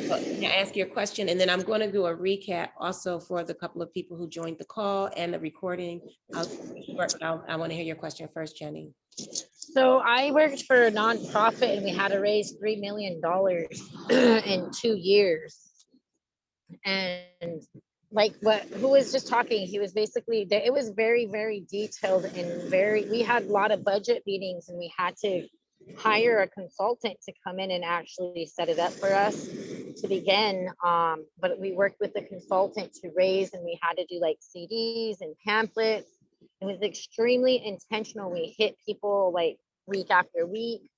So can I ask you a question? And then I'm going to do a recap also for the couple of people who joined the call and the recording. I want to hear your question first, Jenny. So I worked for a nonprofit and we had to raise $3 million in 2 years. And like who was just talking, he was basically, it was very, very detailed and we had a lot of budget meetings and we had to hire a consultant to come in and actually set it up for us to begin. But we worked with the consultant to raise, and we had to do like CDs and pamphlets. It was extremely intentional. We hit people like week after week,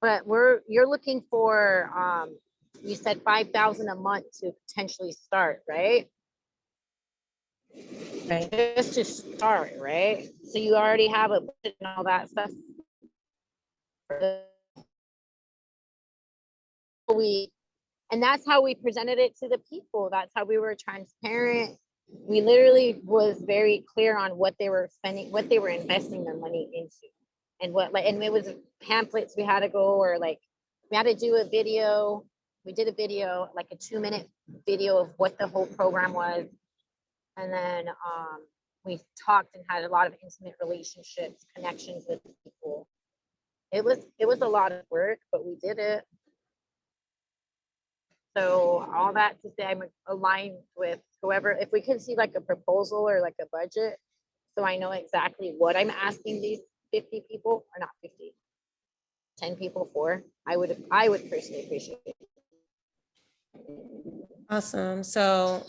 but you're looking for, you said 5,000 a month to potentially start, right? Right. Just to start, right? So you already have a budget and all that stuff. And that's how we presented it to the people. That's how we were transparent. We literally was very clear on what they were spending, what they were investing their money into, and and it was pamphlets we had to go, or like we had to do a video. We did a video, like a 2-minute video of what the whole program was. And then we talked and had a lot of intimate relationships, connections with people. It was a lot of work, but we did it. So all that to say, I'm aligned with whoever, if we can see like a proposal or like a budget, so I know exactly what I'm asking these 50 people, or not 50, 10 people for, I would personally appreciate it. Awesome. So,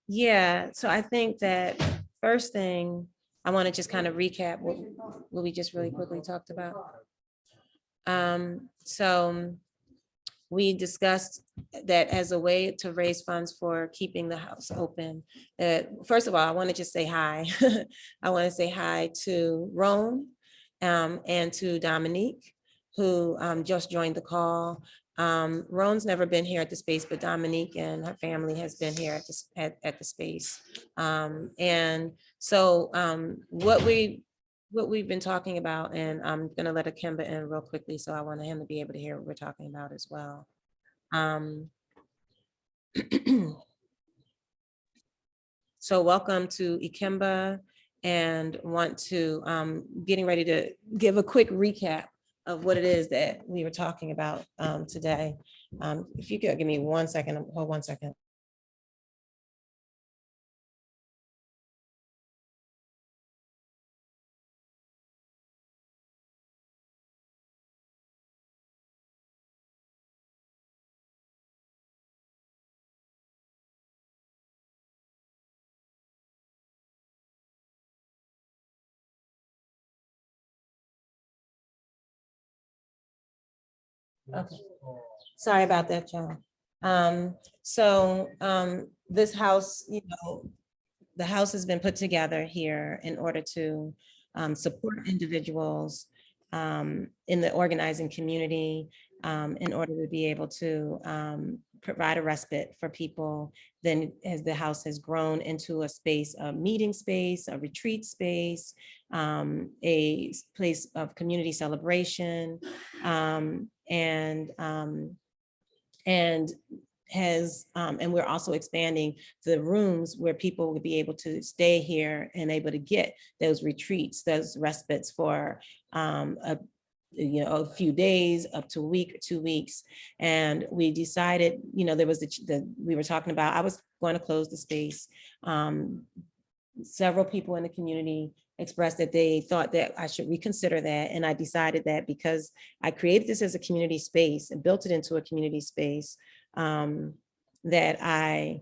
yeah, so I think that first thing, I want to just kind of recap what we just really quickly talked about. So we discussed that as a way to raise funds for keeping the house open. First of all, I want to just say hi. I want to say hi to Roan and to Dominique, who just joined the call. Roan's never been here at the space, but Dominique and her family has been here at the space. And so what we've been talking about, and I'm going to let Akimba in real quickly, so I want him to be able to hear what we're talking about as well. So welcome to Ikemba, and want to getting ready to give a quick recap of what it is that we were talking about today. If you could give me 1 second, hold 1 second. Okay. Sorry about that, John. This house, the house has been put together here in order to support individuals in the organizing community, in order to be able to provide a respite for people. Then as the house has grown into a space, a meeting space, a retreat space, a place of community celebration, and we're also expanding the rooms where people would be able to stay here and able to get those retreats, those respites for a few days, up to a week or 2 weeks. And we decided, there was we were talking about, I was going to close the space. Several people in the community expressed that they thought that I should reconsider that. And I decided that because I created this as a community space and built it into a community space, that I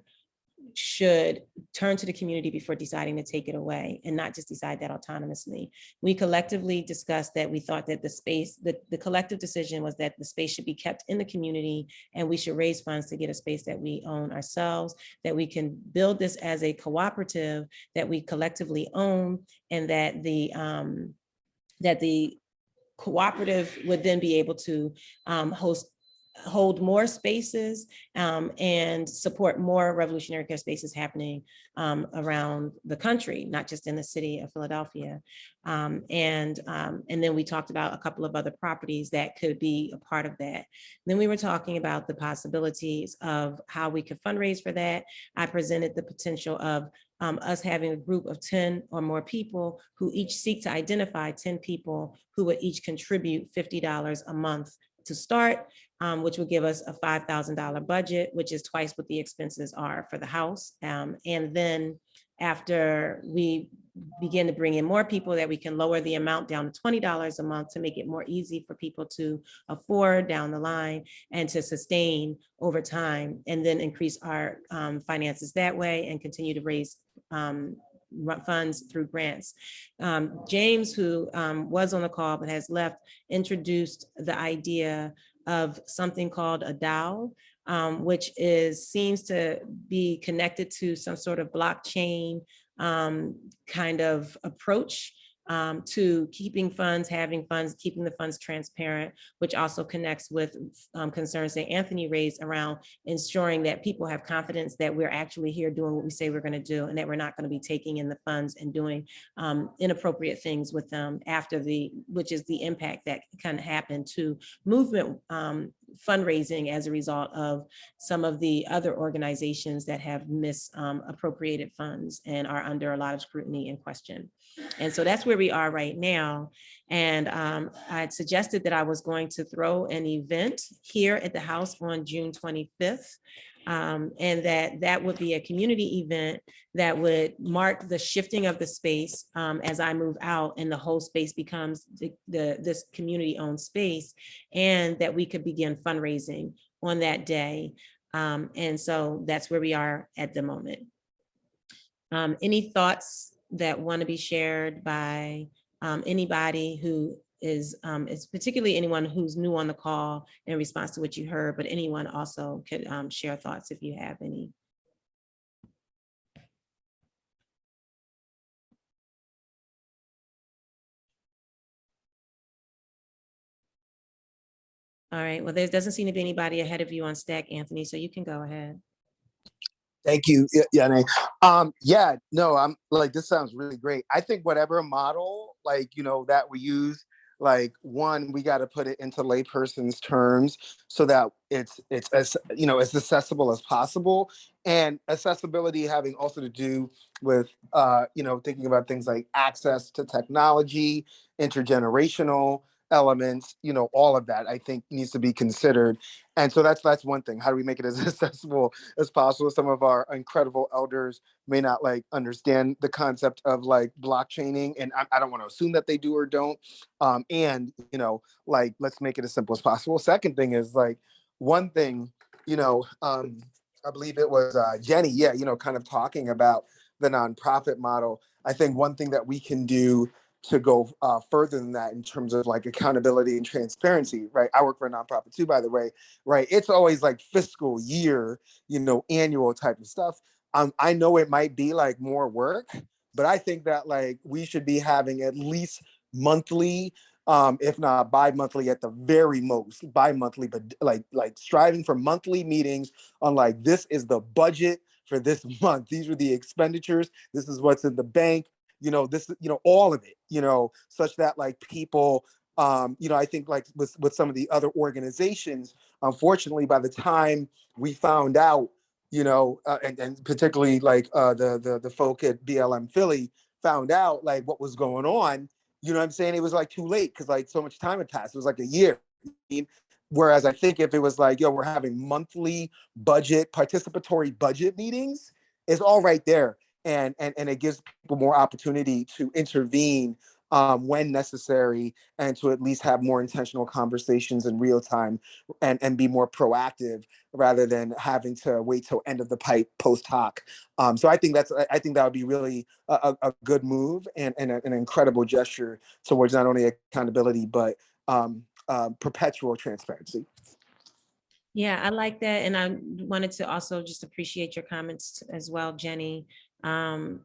should turn to the community before deciding to take it away, and not just decide that autonomously. We collectively discussed that we thought that the space, the collective decision was that the space should be kept in the community, and we should raise funds to get a space that we own ourselves, that we can build this as a cooperative that we collectively own, and that the cooperative would then be able to host hold more spaces and support more revolutionary care spaces happening around the country, not just in the city of Philadelphia. And then we talked about a couple of other properties that could be a part of that. Then we were talking about the possibilities of how we could fundraise for that. I presented the potential of us having a group of 10 or more people who each seek to identify 10 people who would each contribute $50 a month to start, which would give us a $5,000 budget, which is twice what the expenses are for the house. And then after we begin to bring in more people, that we can lower the amount down to $20 a month to make it more easy for people to afford down the line and to sustain over time, and then increase our finances that way and continue to raise funds through grants. James, who was on the call but has left, introduced the idea of something called a DAO, which seems to be connected to some sort of blockchain kind of approach to keeping funds, having funds, keeping the funds transparent, which also connects with concerns that Anthony raised around ensuring that people have confidence that we're actually here doing what we say we're going to do, and that we're not going to be taking in the funds and doing inappropriate things with them after which is the impact that can happen to movement fundraising as a result of some of the other organizations that have misappropriated funds and are under a lot of scrutiny and question. And so that's where we are right now. And I had suggested that I was going to throw an event here at the house on June 25th. And that would be a community event that would mark the shifting of the space as I move out and the whole space becomes this community-owned space, and that we could begin fundraising on that day. And so that's where we are at the moment. Any thoughts that want to be shared by anybody who is particularly anyone who's new on the call in response to what you heard, but anyone also could share thoughts if you have any. All right, well, there doesn't seem to be anybody ahead of you on Stack, Anthony, so you can go ahead. Thank you, Yanni. Yeah, no, I'm like, this sounds really great. I think whatever model, like, that we use, like, one, we got to put it into layperson's terms so that it's as, as accessible as possible. And accessibility having also to do with, thinking about things like access to technology, intergenerational elements, all of that I think needs to be considered. And so that's one thing. How do we make it as accessible as possible? Some of our incredible elders may not like understand the concept of like blockchaining, and I don't want to assume that they do or don't. And like, let's make it as simple as possible. Second thing is like, one thing, I believe it was Jenny, kind of talking about the nonprofit model. I think one thing that we can do to go further than that in terms of like accountability and transparency, right? I work for a nonprofit too, by the way, right? It's always like fiscal year, annual type of stuff. I know it might be like more work, but I think that like we should be having at least monthly, if not bi-monthly at the very most, bi-monthly, but like striving for monthly meetings on like, this is the budget for this month. These are the expenditures. This is what's in the bank. This, all of it, such that like people, I think like with some of the other organizations, unfortunately, by the time we found out, and particularly like the folk at BLM Philly found out like what was going on, what I'm saying? It was like too late because like so much time had passed. It was like a year. Whereas I think if it was like, we're having monthly participatory budget meetings, it's all right there. And it gives people more opportunity to intervene when necessary, and to at least have more intentional conversations in real time, and be more proactive rather than having to wait till end of the pipe post hoc. So I think that would be really a good move and an incredible gesture towards not only accountability but perpetual transparency. Yeah, I like that. And I wanted to also just appreciate your comments as well, Jenny, Wanted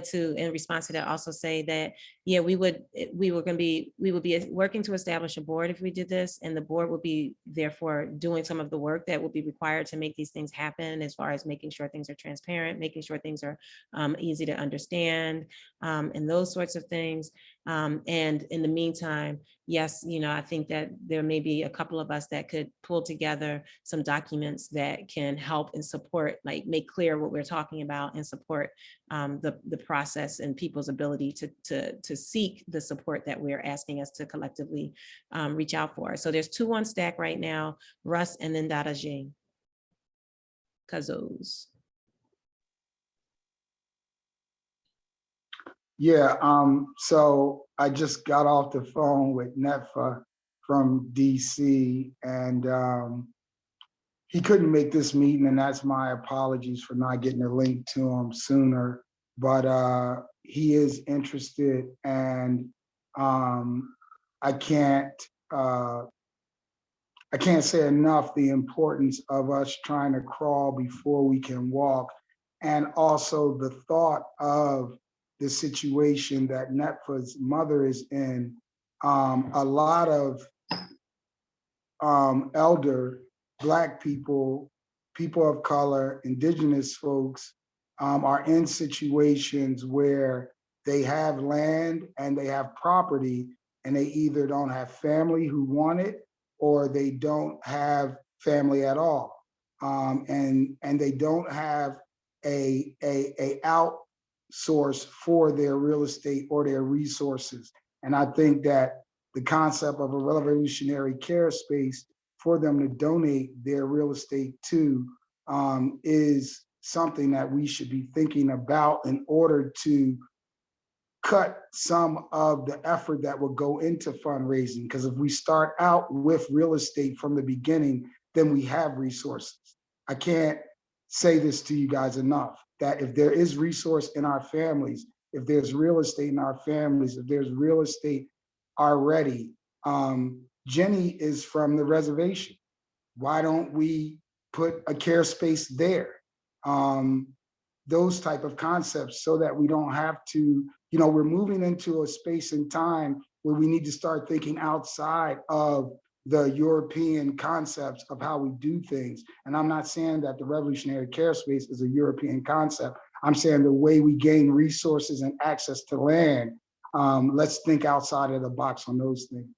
to, in response to that, also say that, yeah, we would be working to establish a board if we did this, and the board would be therefore doing some of the work that would be required to make these things happen, as far as making sure things are transparent, making sure things are easy to understand, and those sorts of things. And in the meantime, yes, I think that there may be a couple of us that could pull together some documents that can help and support, like make clear what we're talking about and support the process and people's ability to seek the support that we're asking us to collectively reach out for. So there's 2 on stack right now, Russ and then Dada J. Kazos. Yeah, so I just got off the phone with Netfa from DC, and he couldn't make this meeting, and that's my apologies for not getting a link to him sooner. But he is interested, and I can't say enough the importance of us trying to crawl before we can walk, and also the thought of the situation that Netfa's mother is in. A lot of elder Black people, people of color, indigenous folks are in situations where they have land and they have property, and they either don't have family who want it, or they don't have family at all. And they don't have a outsource for their real estate or their resources. And I think that the concept of a revolutionary care space for them to donate their real estate to is something that we should be thinking about in order to cut some of the effort that will go into fundraising. Because if we start out with real estate from the beginning, then we have resources. I can't say this to you guys enough, that if there is resource in our families, if there's real estate in our families, if there's real estate already, Jenny is from the reservation. Why don't we put a care space there? Those type of concepts, so that we don't have to, we're moving into a space and time where we need to start thinking outside of the European concepts of how we do things. And I'm not saying that the revolutionary care space is a European concept. I'm saying the way we gain resources and access to land, let's think outside of the box on those things.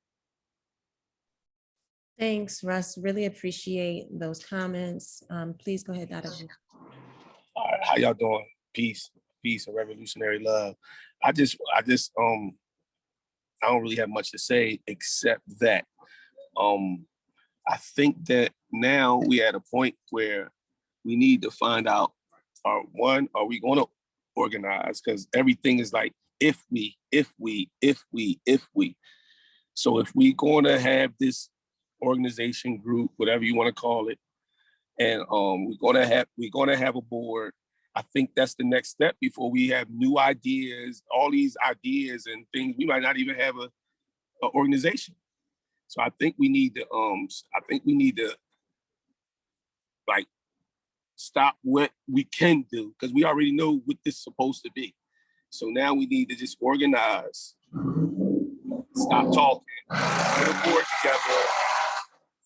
Thanks, Russ. Really appreciate those comments. Please go ahead, Dada J. All right, how y'all doing? Peace, peace, and revolutionary love. I don't really have much to say except that I think that now we're at a point where we need to find out, are we going to organize? Because everything is like, if we. So if we're going to have this organization group, whatever you want to call it, and we're gonna have a board, I think that's the next step before we have new ideas, all these ideas and things. We might not even have a organization. So I think we need to like stop what we can do, because we already know what this is supposed to be. So now we need to just organize, stop talking, put a board together,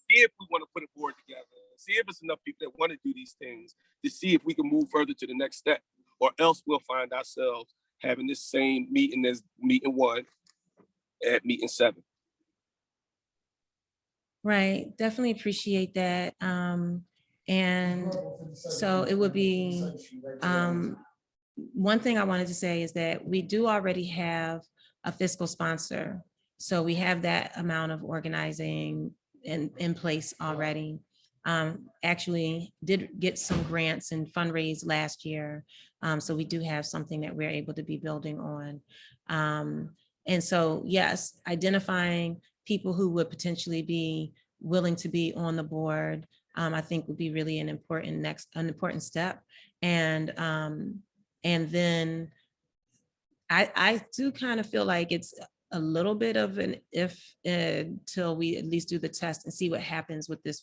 see if we want to put a board together, see if it's enough people that want to do these things, to see if we can move further to the next step, or else we'll find ourselves having this same meeting as meeting 1 at meeting 7. Right, definitely appreciate that. And so it would be, one thing I wanted to say is that we do already have a fiscal sponsor. So we have that amount of organizing in place already. Actually did get some grants and fundraise last year. So we do have something that we're able to be building on. And so, yes, identifying people who would potentially be willing to be on the board, I think would be really an important step. And then I do kind of feel like it's a little bit of an if until we at least do the test and see what happens with this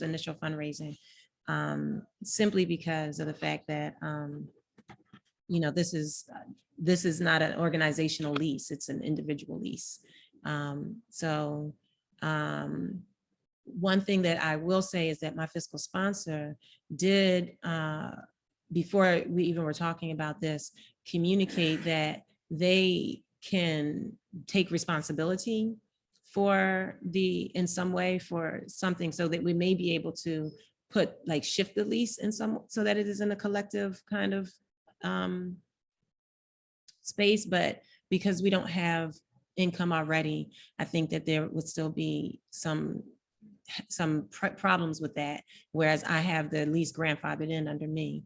initial fundraising. simply because of the fact that, you know, this is not an organizational lease, it's an individual lease. So one thing that I will say is that my fiscal sponsor did, before we even were talking about this, communicate that they can take responsibility for in some way for something, so that we may be able to shift the lease in some, so that it is in a collective kind of space. But because we don't have income already, I think that there would still be some problems with that, whereas I have the lease grandfathered in under me.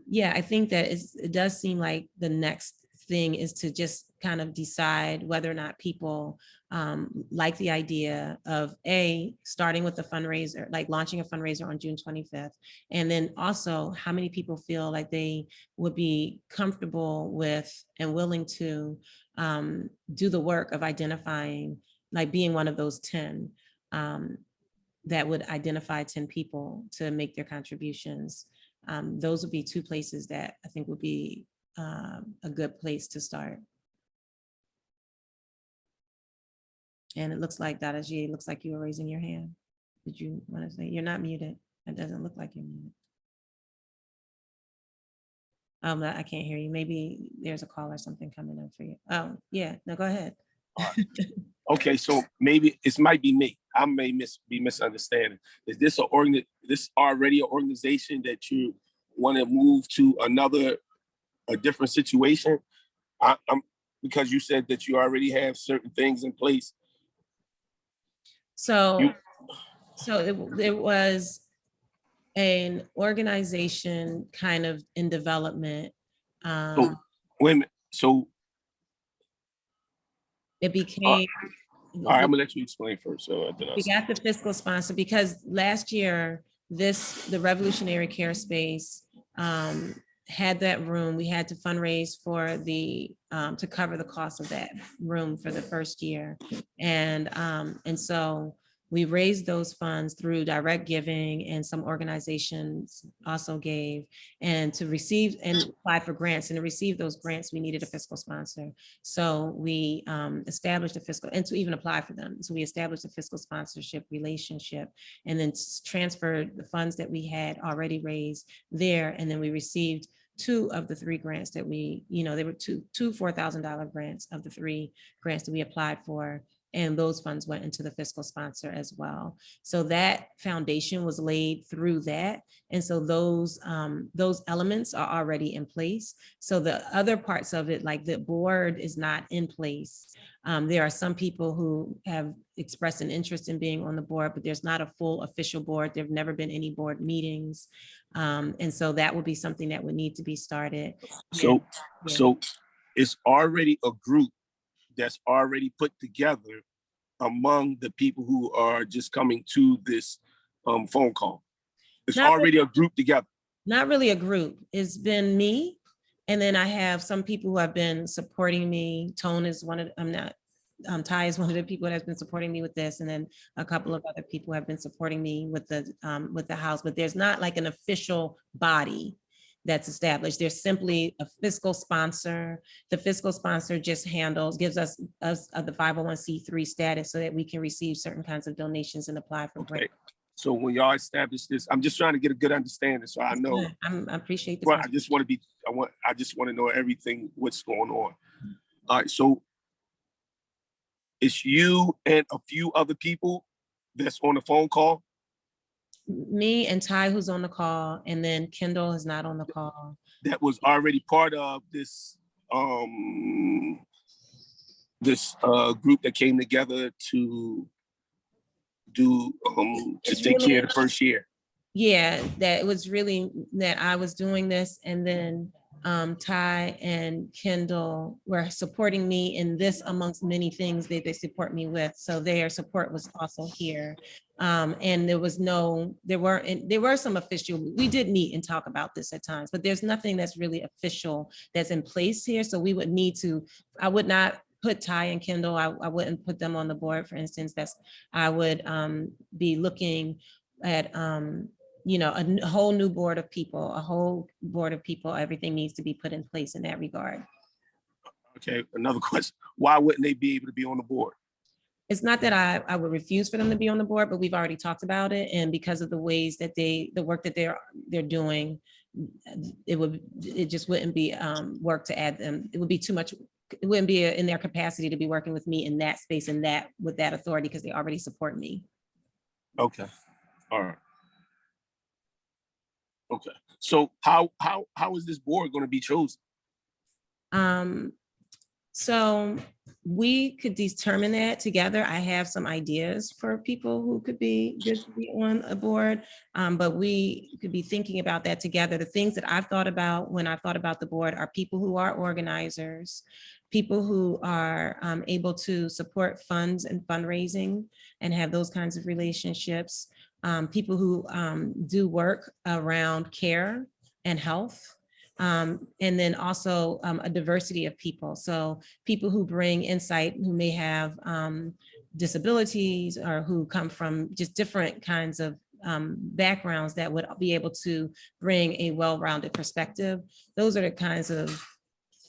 Yeah, I think that it does seem like the next thing is to just kind of decide whether or not people like the idea of starting with a fundraiser, like launching a fundraiser on June 25th. And then also how many people feel like they would be comfortable with and willing to do the work of identifying, like being one of those 10 that would identify 10 people to make their contributions. Those would be two places that I think would be a good place to start. And it looks like Dada G, looks like you were raising your hand. Did you want to say? You're not muted. It doesn't look like you're muted. I can't hear you. Maybe there's a call or something coming in for you. Oh, yeah. No, go ahead. Okay, so maybe it might be me. I may be misunderstanding. Is this this already an organization that you want to move to a different situation? I'm because you said that you already have certain things in place. So it was an organization kind of in development. So wait a minute. So It became. all right, I'm gonna let you explain first. So We got the fiscal sponsor because last year, the Revolutionary Care Space had that room. We had to fundraise for to cover the cost of that room for the first year. And so we raised those funds through direct giving, and some organizations also gave, and to receive and apply for grants. And to receive those grants, we needed a fiscal sponsor. So we established a fiscal, and to even apply for them. So we established a fiscal sponsorship relationship, and then transferred the funds that we had already raised there. And then we received 2 of the 3 grants that they were two $4,000 grants of the 3 grants that we applied for. And those funds went into the fiscal sponsor as well. So that foundation was laid through that. And so those elements are already in place. So the other parts of it, like the board, is not in place. There are some people who have expressed an interest in being on the board, but there's not a full official board. There've never been any board meetings. And so that would be something that would need to be started. So it's already a group that's already put together among the people who are just coming to this phone call. It's already a group together. Not really a group. It's been me. And then I have some people who have been supporting me. Tone is one of, Ty is one of the people that has been supporting me with this. And then a couple of other people have been supporting me with the house, but there's not like an official body that's established. There's simply a fiscal sponsor. The fiscal sponsor just gives us the 501c3 status so that we can receive certain kinds of donations and apply for grants. So when y'all establish this, I'm just trying to get a good understanding, so I know. I appreciate the question. I just want to know everything, what's going on. All right, so it's you and a few other people that's on the phone call? Me and Ty, who's on the call, and then Kendall is not on the call. That was already part of this group that came together to do to take care of the first year. Yeah, that it was really that I was doing this, and then Ty and Kendall were supporting me in this amongst many things that they support me with. So their support was also here. And there were some official, we did meet and talk about this at times, but there's nothing that's really official that's in place here. So we would need to, I would not put Ty and Kendall, I wouldn't put them on the board, for instance. I would be looking at, you know, a whole new board of people, everything needs to be put in place in that regard. Okay, another question. Why wouldn't they be able to be on the board? It's not that I would refuse for them to be on the board, but we've already talked about it. And because of the ways that the work that they're doing, it just wouldn't be work to add them. It would be too much. It wouldn't be in their capacity to be working with me in that space and that with that authority, because they already support me. Okay, all right. Okay, so how is this board going to be chosen? So we could determine that together. I have some ideas for people who could be good to be on a board, but we could be thinking about that together. The things that I've thought about when I've thought about the board are people who are organizers, people who are able to support funds and fundraising and have those kinds of relationships, people who do work around care and health. And then also a diversity of people. So people who bring insight, who may have disabilities or who come from just different kinds of backgrounds that would be able to bring a well-rounded perspective. Those are the kinds of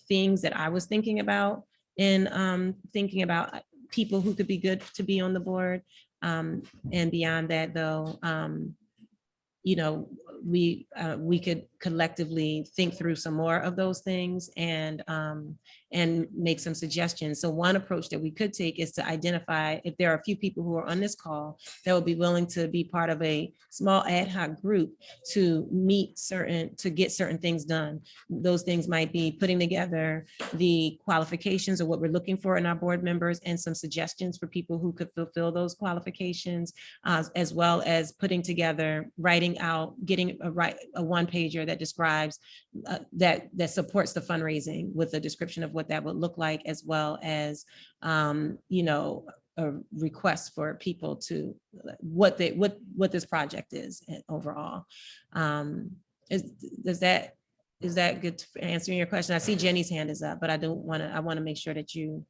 things that I was thinking about in thinking about people who could be good to be on the board. And beyond that, though, you know, we could collectively think through some more of those things and make some suggestions. So one approach that we could take is to identify if there are a few people who are on this call that would be willing to be part of a small ad hoc group to get certain things done. Those things might be putting together the qualifications of what we're looking for in our board members and some suggestions for people who could fulfill those qualifications, as well as putting together, writing out, getting a one pager that describes that supports the fundraising with a description of what that would look like, as well as you know, a request for people to what this project is overall. Is that good for answering your question? I see Jenny's hand is up, but I want to make sure that you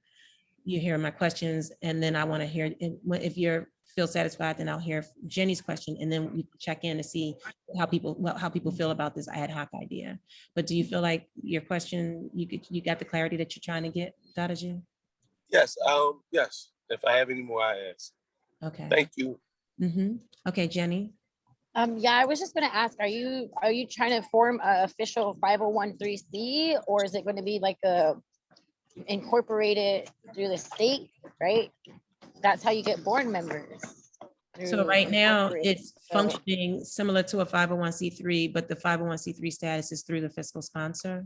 hear my questions, and then I want to hear if you feel satisfied, then I'll hear Jenny's question, and then we can check in to see how people feel about this ad hoc idea. But do you feel like your question, you got the clarity that you're trying to get, Dadaji? Yes, yes. If I have any more, I ask. Okay. Thank you. Okay, Jenny. Yeah, I was just going to ask, are you trying to form an official 501(c), or is it going to be like a incorporated through the state, right? That's how you get board members. So right now it's So- functioning similar to a 501(c)(3), but the 501(c)(3) status is through the fiscal sponsor.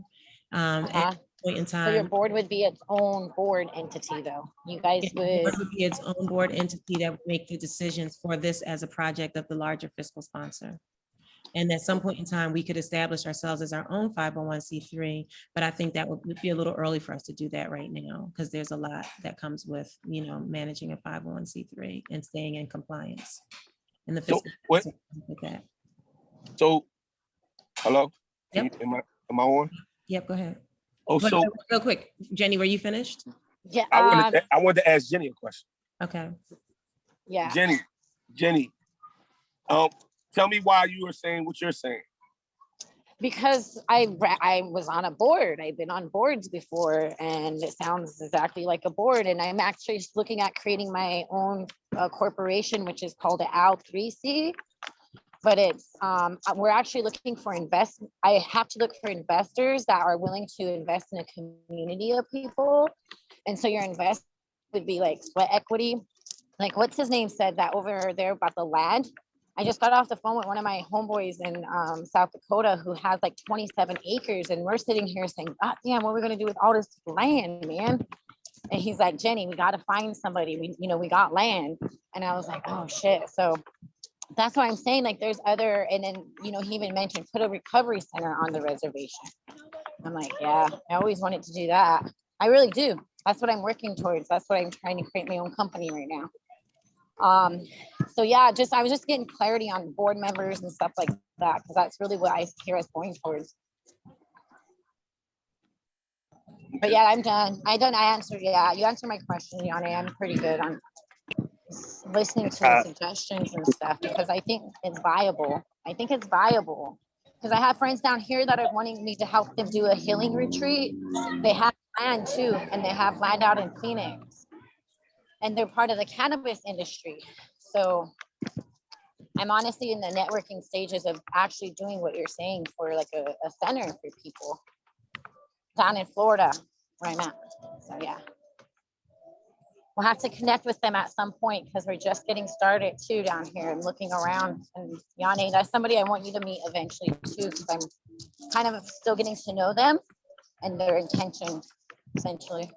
At Uh-huh. this point in So your time, board would be its own board entity, though. You guys the would. board would be its own board entity that would make the decisions for this as a project of the larger fiscal sponsor. And at some point in time, we could establish ourselves as our own 501(c)(3), but I think that would be a little early for us to do that right now, because there's a lot that comes with, you know, managing a 501(c)(3) and staying in compliance. And the So fiscal what? sponsor with that. So, hello. Yep. Am I on? Yep, go ahead. Oh, But so real quick, Jenny, were you finished? Yeah. I wanted to ask Jenny a question. Okay. Yeah. Jenny, tell me why you were saying what you're saying. Because I was on a board. I've been on boards before, and it sounds exactly like a board. And I'm actually looking at creating my own corporation, which is called AL3C. But it's we're actually looking for I have to look for investors that are willing to invest in a community of people. And so your invest would be like sweat equity. Like what's his name said that over there about the land. I just got off the phone with one of my homeboys in South Dakota who has like 27 acres, and we're sitting here saying, God damn, what are we gonna do with all this land, man? And he's like, Jenny, we gotta find somebody. We got land. And I was like, oh shit. So that's why I'm saying, like, there's other, and then, he even mentioned put a recovery center on the reservation. I'm like, yeah, I always wanted to do that. I really do. That's what I'm working towards. That's what I'm trying to create my own company right now. So yeah, I was just getting clarity on board members and stuff like that, because that's really what I hear us going towards. But yeah, I'm done. I answered. Yeah, you answered my question, Yanni. I'm pretty good on listening to the suggestions and stuff because I think it's viable. I think it's viable because I have friends down here that are wanting me to help them do a healing retreat. They have land too, and they have land out in Phoenix, and they're part of the cannabis industry. So I'm honestly in the networking stages of actually doing what you're saying for like a center for people down in Florida right now. So yeah. We'll have to connect with them at some point because we're just getting started too down here and looking around. And Yanni, that's somebody I want you to meet eventually too, because I'm kind of still getting to know them and their intention, essentially.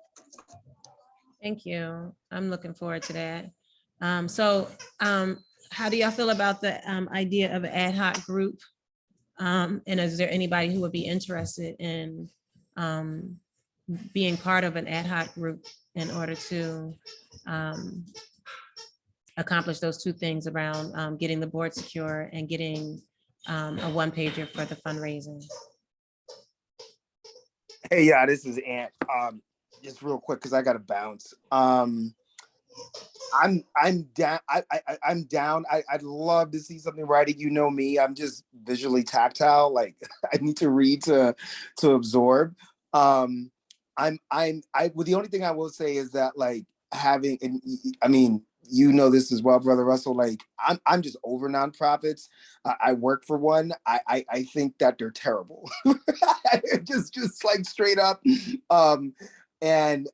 Thank you. I'm looking forward to that. How do y'all feel about the idea of an ad hoc group? And is there anybody who would be interested in being part of an ad hoc group in order to accomplish those two things around getting the board secure and getting a one-pager for the fundraising? Hey, yeah, this is Ant. Just real quick because I got to bounce. I'm down. I'm down. I'd love to see something writing. You know me. I'm just visually tactile. Like I need to read to absorb. Well, the only thing I will say is that like having, and I mean, you know this as well, brother Russell. Like I'm just over nonprofits. I work for one. I think that they're terrible. just like straight up. And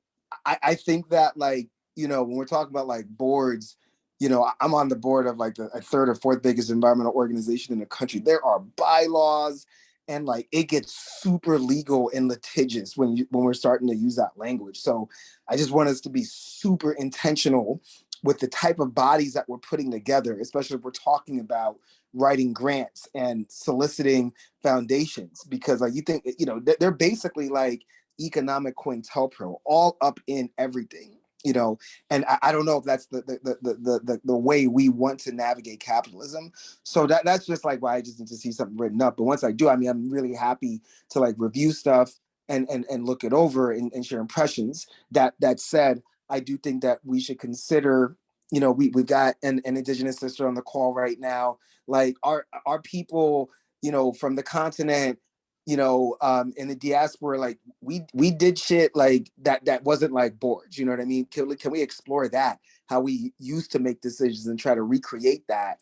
I think that like, you know, when we're talking about like boards, you know, I'm on the board of like a third or fourth biggest environmental organization in the country. There are bylaws and like it gets super legal and litigious when we're starting to use that language. So I just want us to be super intentional with the type of bodies that we're putting together, especially if we're talking about writing grants and soliciting foundations, because like you think, you know, they're basically like economic COINTELPRO, all up in everything, you know. And I don't know if that's the way we want to navigate capitalism. So that's just like why I just need to see something written up. But once I do, I mean, I'm really happy to like review stuff and look it over and share impressions. That said, I do think that we should consider, you know, we've got an indigenous sister on the call right now. Like our people, you know, from the continent, you know, in the diaspora, like we did shit like that wasn't like boards, you know what I mean? Can we explore that, how we used to make decisions and try to recreate that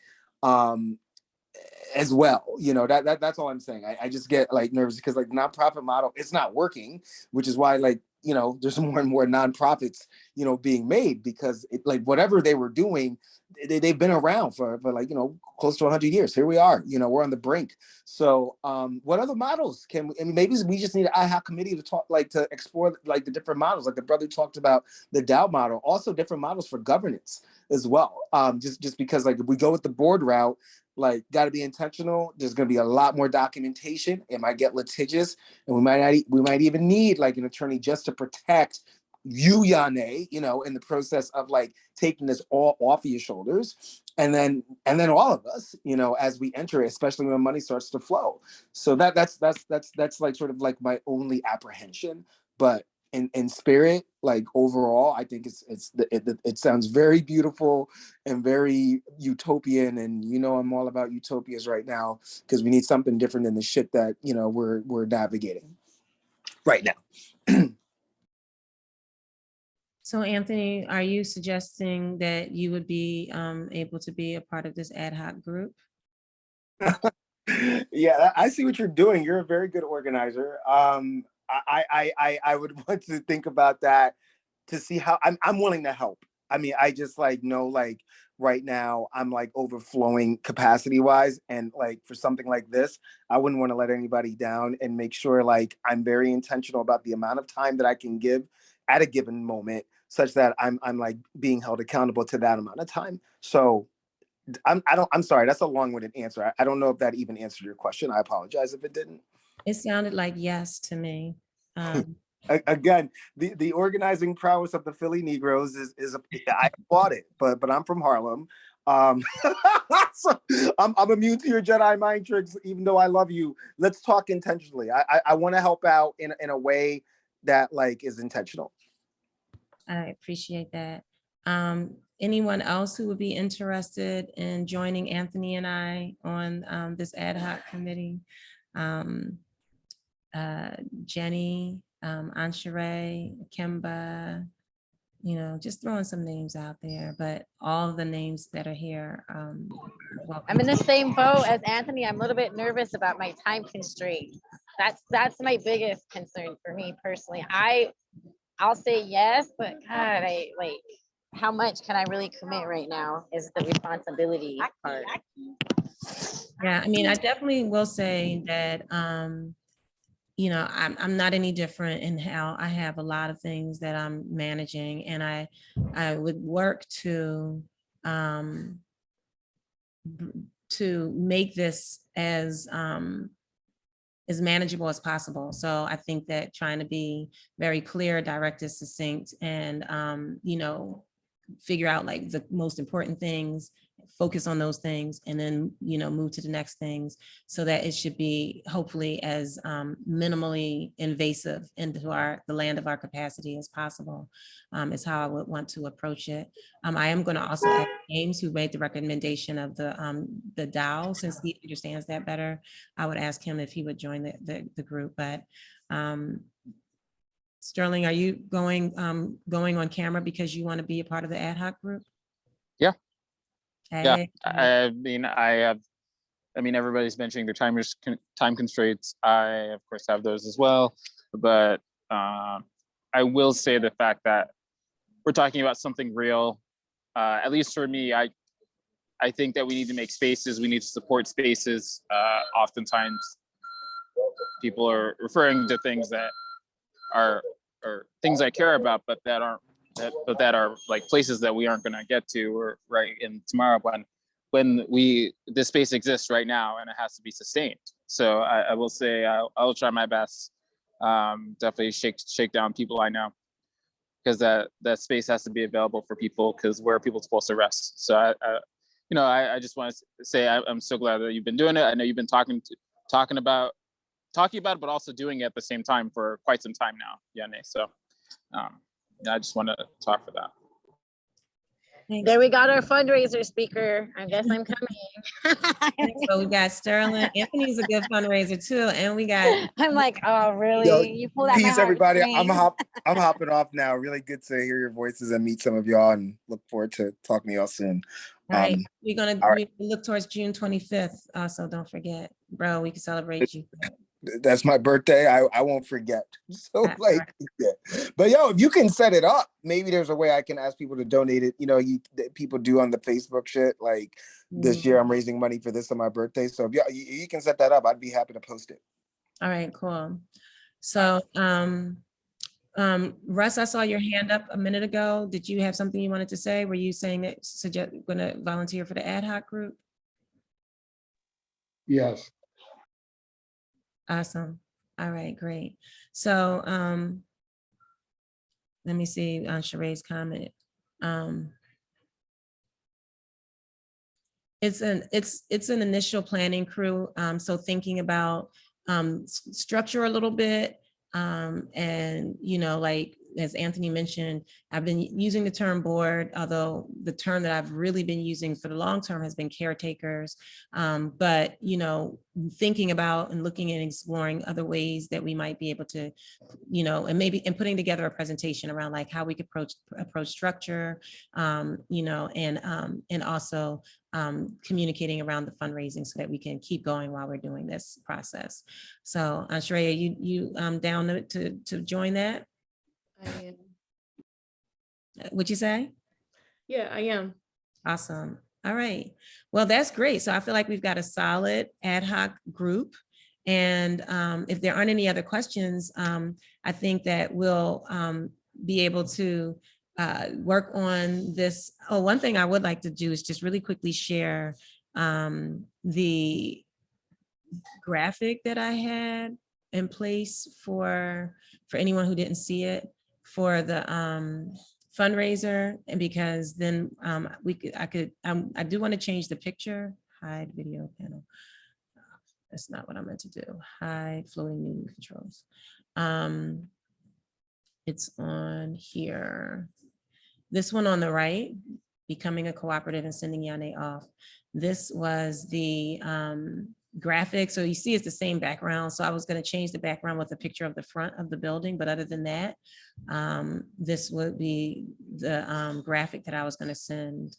as well, you know? That's all I'm saying. I just get like nervous because like the nonprofit model, it's not working, which is why like, you know, there's more and more nonprofits, you know, being made, because it, like whatever they were doing, they've been around for like, you know, close to 100 years. Here we are, you know, we're on the brink. So what other models can we, I mean, maybe we just need an ad hoc committee to talk, like to explore like the different models, like the brother talked about the DAO model, also different models for governance as well. Just because like if we go with the board route, like got to be intentional. There's going to be a lot more documentation. It might get litigious, and we might even need like an attorney just to protect you, Yane, you know, in the process of like taking this all off of your shoulders, and then all of us, you know, as we enter it, especially when money starts to flow. So that's like sort of like my only apprehension, but in spirit, like overall, I think it sounds very beautiful and very utopian. And you know, I'm all about utopias right now because we need something different than the shit that, you know, we're navigating right now. So Anthony, are you suggesting that you would be able to be a part of this ad hoc group? Yeah, I see what you're doing. You're a very good organizer. I would want to think about that to see how I'm willing to help. I mean, I just like know like right now I'm like overflowing capacity wise, and like for something like this, I wouldn't want to let anybody down and make sure like I'm very intentional about the amount of time that I can give at a given moment, such that I'm like being held accountable to that amount of time. So I'm sorry, that's a long-winded answer. I don't know if that even answered your question. I apologize if it didn't. It sounded like yes to me. Again, the organizing prowess of the Philly Negroes I applaud it, but I'm from Harlem. So I'm immune to your Jedi mind tricks, even though I love you. Let's talk intentionally. I want to help out in a way that like is intentional. I appreciate that. Anyone else who would be interested in joining Anthony and I on this ad hoc committee? Um, Jenny, Anshere, Kemba, just throwing some names out there, but all of the names that are here. Welcome. I'm in the same boat as Anthony. I'm a little bit nervous about my time constraint. That's my biggest concern for me personally. I'll say yes, but God, I like, how much can I really commit right now is the responsibility part. Yeah, I mean, I definitely will say that, I'm not any different in how I have a lot of things that I'm managing, and I would work to make this as manageable as possible. So I think that trying to be very clear, direct, succinct, and figure out like the most important things, focus on those things, and then move to the next things, so that it should be hopefully as minimally invasive into the land of our capacity as possible, is how I would want to approach it. I am going to also ask James, who made the recommendation of the DAO, since he understands that better. I would ask him if he would join the group. But Sterling, are you going on camera because you want to be a part of the ad hoc group? Yeah. Hey. Yeah. I mean, everybody's mentioning their time constraints. I, of course, have those as well. But I will say the fact that we're talking about something real, at least for me, I think that we need to make spaces. We need to support spaces. Oftentimes, people are referring to things that are things I care about, but that are like places that we aren't going to get to or right in tomorrow when this space exists right now and it has to be sustained. So I will say I'll try my best. Definitely shake down people I know, because that space has to be available for people, because where are people supposed to rest? So I just want to say I'm so glad that you've been doing it. I know you've been talking about it, but also doing it at the same time for quite some time now, Yanni. So I just want to talk for that. Thanks. There we got our fundraiser speaker. I guess I'm coming. So we got Sterling. Anthony's a good fundraiser too, and we got. I'm like, oh really? Yo, You pulled out my peace, everybody. I'm heartstrings. hopping off now. Really good to hear your voices and meet some of y'all, and look forward to talking to y'all soon. All right, we're all right. we look towards June 25th. Also, don't forget, bro. We can celebrate you. That's my birthday. I won't forget. So like, right. yeah. But yo, if you can set it up, maybe there's a way I can ask people to donate it. People do on the Facebook shit. Like this year, I'm raising money for this on my birthday. So if you can set that up, I'd be happy to post it. All right, cool. So, Russ, I saw your hand up a minute ago. Did you have something you wanted to say? Were you saying that going to volunteer for the ad hoc group? Yes. Awesome. All right, great. So let me see on Sheree's comment. It's an initial planning crew. So thinking about structure a little bit, and like as Anthony mentioned, I've been using the term board, although the term that I've really been using for the long term has been caretakers. But thinking about and looking and exploring other ways that we might be able to, and putting together a presentation around like how we could approach structure, and also communicating around the fundraising so that we can keep going while we're doing this process. So Shreya, you down to join that? I am. What'd you say? Yeah, I am. Awesome. All right. Well, that's great. So I feel like we've got a solid ad hoc group. And if there aren't any other questions, I think that we'll be able to work on this. Oh, one thing I would like to do is just really quickly share the graphic that I had in place for anyone who didn't see it for the fundraiser, and because then I do want to change the picture. Hide video panel. That's not what I meant to do. Hide floating menu controls. It's on here. This one on the right, becoming a cooperative and sending Yane off. This was the graphic. So you see it's the same background. So I was going to change the background with a picture of the front of the building. But other than that, this would be the graphic that I was going to send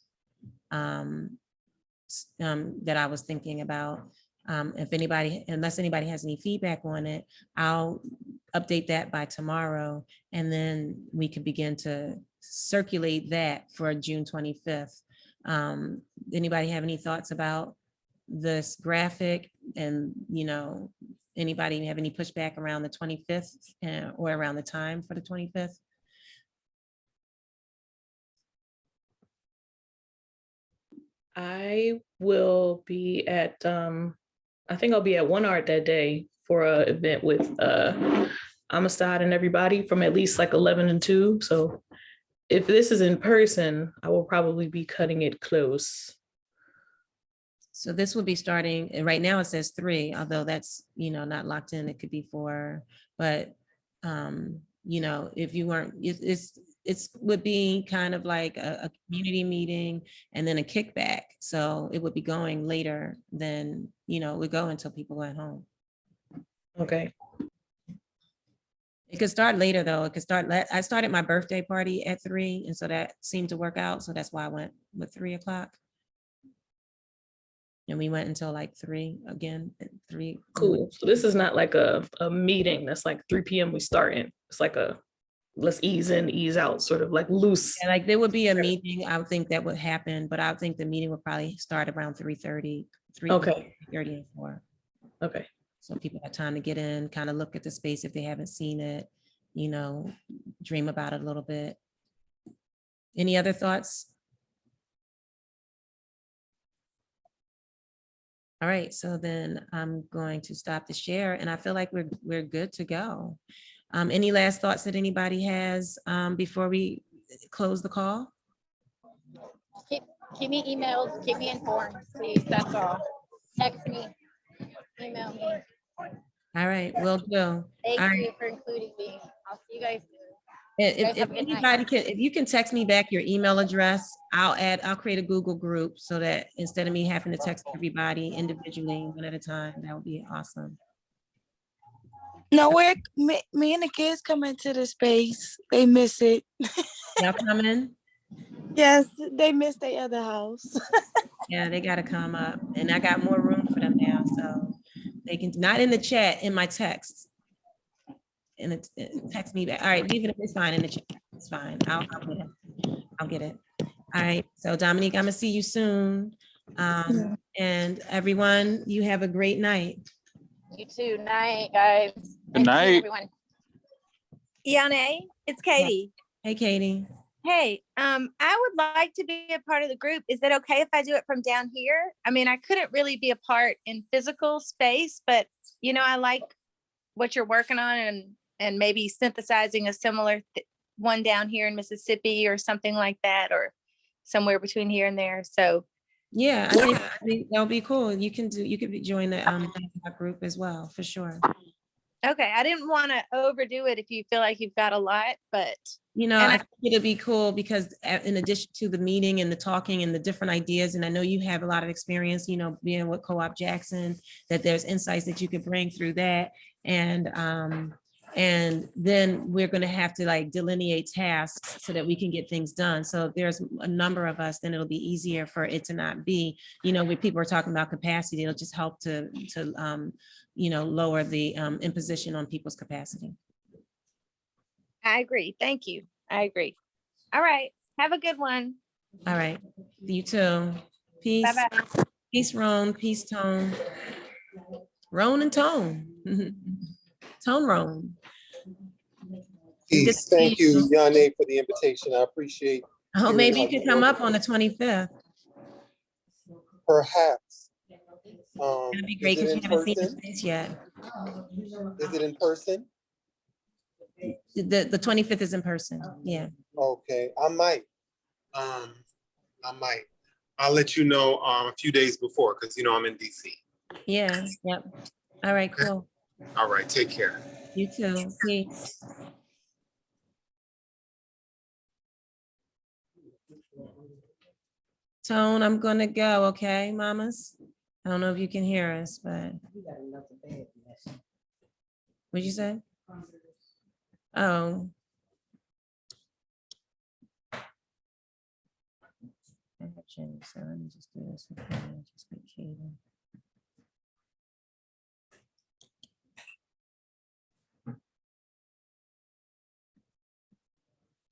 that I was thinking about. If anybody, unless anybody has any feedback on it, I'll update that by tomorrow. And then we can begin to circulate that for June 25th. Anybody have any thoughts about this graphic? And, you know, anybody have any pushback around the 25th or around the time for the 25th? I will be at, I think I'll be at One Art that day for an event with Amistad and everybody from at least like 11 and 2. So if this is in person, I will probably be cutting it close. So this will be starting, and right now it says 3, although that's, you know, not locked in, it could be 4, but, you know, if you weren't, it's would be kind of like a community meeting and then a kickback. So it would be going later than, you know, it would go until people went home. Okay. It could start later though. It could start, I started my birthday party at 3, and so that seemed to work out. So that's why I went with 3 o'clock. And we went until like 3 again, at 3. Cool. So this is not like a meeting that's like 3 p.m. we starting. It's like a let's ease in, ease out, sort of like loose. And like there would be a meeting, I would think that would happen, but I would think the meeting would probably start around 3:30, 3:30 Okay. and 4. Okay. So people have time to get in, kind of look at the space if they haven't seen it, you know, dream about it a little bit. Any other thoughts? All right, so then I'm going to stop the share, and I feel like we're good to go. Any last thoughts that anybody has before we close the call? Keep me emailed, keep me informed, please. That's all. Text me, email me. All right, will do. Thank All you right. for including me. I'll see you guys soon. If anybody can, if you can text me back your email address, I'll create a Google group so that instead of me having to text everybody individually one at a time, that would be awesome. No, me and the kids come into the space. They miss it. Y'all coming? Yes, they miss their other house. Yeah, they gotta come up, and I got more room for them now, so they can, not in the chat, in my text. And it's text me back. All right, leave it, it's fine in the chat. It's fine. I'll get it. I'll get it. All right, so Dominique, I'm gonna see you soon. And everyone, you have a great night. You too. Night, guys. Good night. Everyone. Yane, it's Katie. Hey, Katie. Hey, I would like to be a part of the group. Is that okay if I do it from down here? I mean, I couldn't really be a part in physical space, but you know, I like what you're working on and maybe synthesizing a similar one down here in Mississippi or something like that, or somewhere between here and there. So Yeah, I think that'll be cool. You can join the group as well, for sure. okay, I didn't want to overdo it if you feel like you've got a lot, but You know, and I think it'll be cool because in addition to the meeting and the talking and the different ideas, and I know you have a lot of experience, you know, being with Co-op Jackson, that there's insights that you could bring through that. And then we're going to have to like delineate tasks so that we can get things done. So if there's a number of us, then it'll be easier for it to not be, you know, when people are talking about capacity, it'll just help to you know, lower the imposition on people's capacity. I agree. Thank you. I agree. All right. Have a good one. All right. You too. Peace. Bye-bye. Peace, Roan. Peace, Tone. Roan and Tone. Tone Roan. Peace. Thank you, Yane, for the invitation. I appreciate. Oh, maybe you can come up on the 25th. Perhaps. That'd be great because you haven't seen the space yet. Is it in person? The 25th is in person. Yeah. Okay, I might. I'll let you know a few days before because you know I'm in DC. Yeah. Yep. All right. Cool. All right. Take care. You too. Peace. Tone, I'm gonna go, okay, mamas? I don't know if you can hear us, but. What'd you say? Oh. I have changed, so let me just do this. Okay, just make sure you don't-